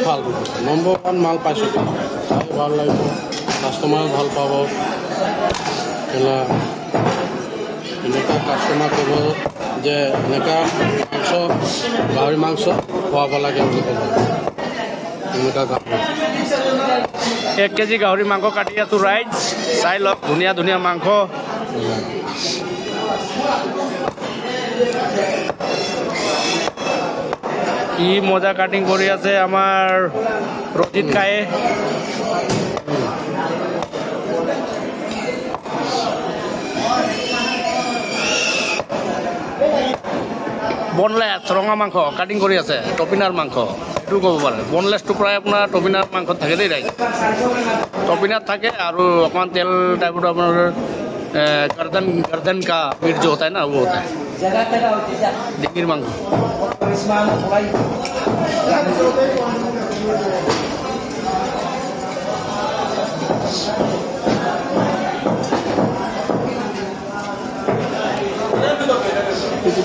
ভাল নম্বৰ 1 মাল পাইছোঁ চাই ভাল লাগিব কাষ্টমাৰে ভাল পাব এনেকুৱা কাষ্টমাৰ ক'ব যে এনেকুৱা মাংস গাহৰি মাংস খুৱাব লাগে বুলি ক'ব এনেকুৱা গাহৰি 1 কেজি গাহৰি মাংস কাটি আছোঁ ৰাইজ চাই লওক ধুনীয়া ধুনীয়া মাংস কি মজা কাটিং কৰি আছে আমাৰ ৰজিত কায়ে বনলেছ ৰঙা মাংস কাটিং কৰি আছে টপিনাৰ মাংস এইটো ক'ব পাৰে বনলেছটো প্ৰায় আপোনাৰ টপিনাৰ মাংসত থাকে দেই ৰাইজ টপিনাৰ থাকে আৰু অকণমান তেল টাইপৰ আপোনাৰ गर्दन का मीट जो होता है ना वो होता है डिंगीर मांग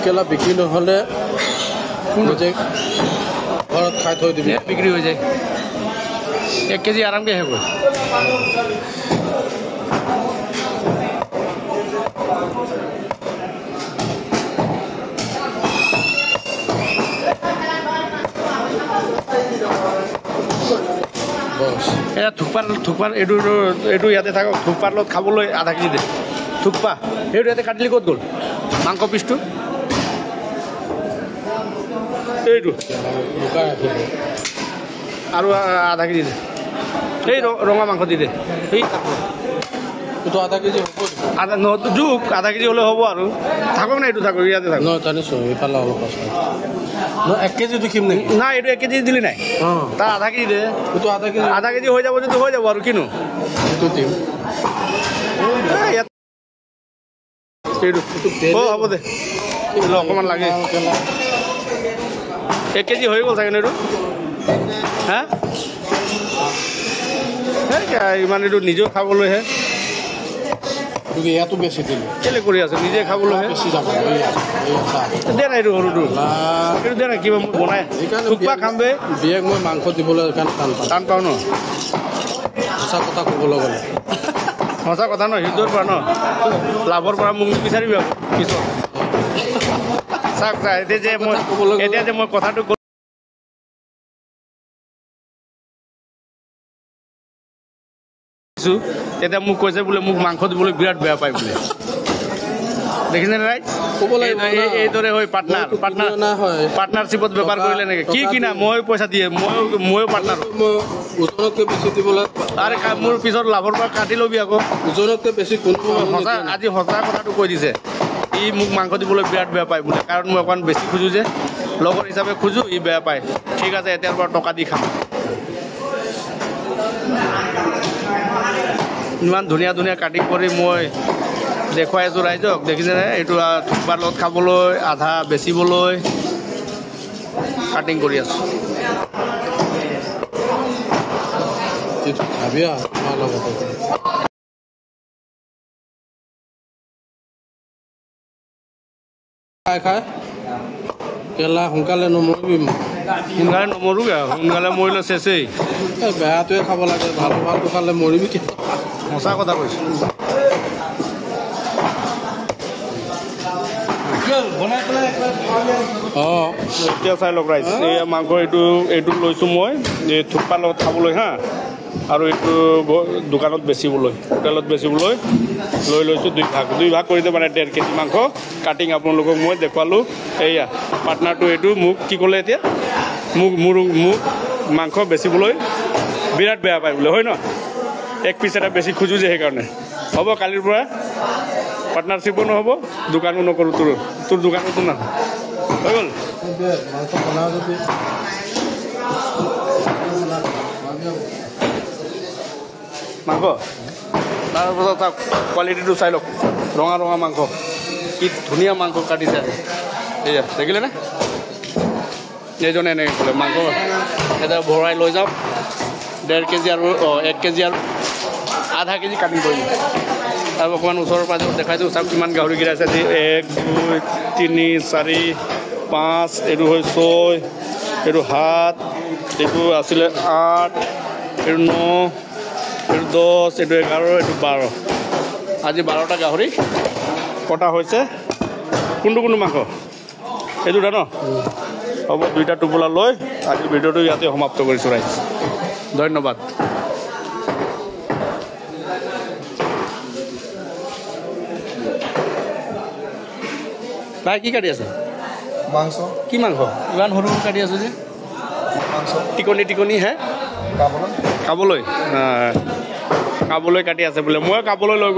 केला बिक्री নহ'লে ঘৰত খাই থৈ দিবি बिक्री हो जाए 1 केजी आराम के है कोई থুকপাৰ এইটো ইয়াতে থাকক থুকপাৰ লগত খাবলৈ আধা কেজি দে থুকপা সেইটো ইয়াতে কাটিলি ক'ত গ'ল মাংস পিচটো এইটো আৰু আধা কেজি দে এই ৰঙা মাংস দি দে এই এইটো আধা কেজি হ'ব আধা জোখ আধা কেজি হ'লে হ'ব আৰু থাকক না এইটো থাকক ইয়াতে থাকক জানিছোঁ এইফালে অলপ আছে 1 কেজি দেখিম নেকি নাই এইটো 1 কেজি দিলি নাই তাৰ আধা কেজি দে এইটো আধা কেজি হৈ যাব যদি হৈ যাব আৰু কিনো এইটো দিম হ'ব দে অকণমান লাগে 1 কেজি হৈ গ'ল চাগে এইটো হা ইমান এইটো নিজেও খাবলৈহে ইয়াতো বেছি দিলোঁ কেলে কৰি আছে নিজে খাবলৈহে বেছি যাব দে নাই এইটো সৰুটো এইটো দে নাই কিবা মোক বনাই থুকপা খাম বে বিয়াক মই মাংস দিবলৈ টান পাওঁ ন সঁচা কথা ক'বলৈ গ'লে সঁচা কথা ন হৃদয়ৰ পৰা ন লাভৰ পৰা মোক বিচাৰিবি আকৌ পিছত চাওক এতিয়া যে মই কথাটো তেতিয়া মোক কৈছে বোলে মোক মাংস দিবলৈ বিৰাট বেয়া পায় বোলে দেখিছে নে ৰাইজ এইদৰে হয় পাৰ্টনাৰশ্বিপত বেপাৰ কৰিলে নেকি কি কিনা মই পইচা দিয়ে ময়ো পাৰ্টনাৰ ওজনতকৈ বেছি দিবলৈ আৰে মোৰ পিছত লাভৰ পৰা কাটি ল'বি আকৌ ওজনতকৈ বেছি সঁচা আজি সঁচা কথাটো কৈ দিছে ই মোক মাংস দিবলৈ বিৰাট বেয়া পায় বোলে কাৰণ মই অকণমান বেছি খোজোঁ যে লগৰ হিচাপে খোজোঁ ই বেয়া পায় ঠিক আছে এতিয়াৰ পৰা টকা দি খাম ইমান ধুনীয়া ধুনীয়া কাটিং কৰি মই দেখুৱাই আছোঁ ৰাইজক দেখিছেনে এইটো থুকপাৰ লগত খাবলৈ আধা বেচিবলৈ কাটিং কৰি আছোঁ খাই কেলা সোনকালে নমৰিবি সোনকালে মৰিলে চেচেই বেয়াটোৱে খাব লাগে ভালটো খালে মৰিবি সঁচা কথা কৈছোঁ এতিয়া চাই লওক ৰাইজ এই মাংস এইটো লৈছোঁ মই এই থুকপাৰ লগত খাবলৈ হা আৰু এইটো দোকানত বেচিবলৈ হোটেলত বেচিবলৈ লৈছোঁ দুই ভাগ কৰি দিয়ে মানে 1.5 কেজি মাংস কাটিং আপোনালোকক মই দেখুৱালোঁ এয়া পাৰ্টনাৰটো এইটো মোক কি ক'লে এতিয়া মোক মাংস বেচিবলৈ বিৰাট বেয়া পায় বোলে হয় ন 1 পিচ এটা বেছি খোজোঁ যে সেইকাৰণে হ'ব কালিৰ পৰা পাৰ্টনাৰশ্বিপো নহ'ব দোকানো নকৰোঁ তোৰ দোকানতো না হৈ গ'ল মাংস তাৰপাছত চাওক কোৱালিটিটো চাই লওক ৰঙা মাংস কি ধুনীয়া মাংস কাটিছে এয়া দেখিলে নে এইজনে এনেকৈ ক'লে মাংস এটা ভৰাই লৈ যাওক 1.5 কেজি আৰু 1 কেজি আৰু আধা কেজি কাটিং কৰিম আৰু অকণমান ওচৰৰ পাজৰ দেখাইছোঁ চাওক কিমান গাহৰি গিৰাইছে আজি 1 2 3 4 5 এইটো হয় 6 এইটো 7 এইটো আছিলে 8, এইটো 9, এইটো 10, এইটো 11, এইটো 12। আজি 12টা গাহৰি কটা হৈছে। কোনটো মাংস এই দুটা ন? হ'ব, 2টা টোপোলা লৈ আজি ভিডিঅ'টো ইয়াতে সমাপ্ত কৰিছোঁ ৰাইজ। ধন্যবাদ। ভাই কি কাটি আছে? মাংস। কি মাংস ইমান সৰু কাটি আছো যে? মাংস টিকনি হে কাবলৈ কাবলৈ কাটি আছে বোলে। মই কাবলৈ লৈ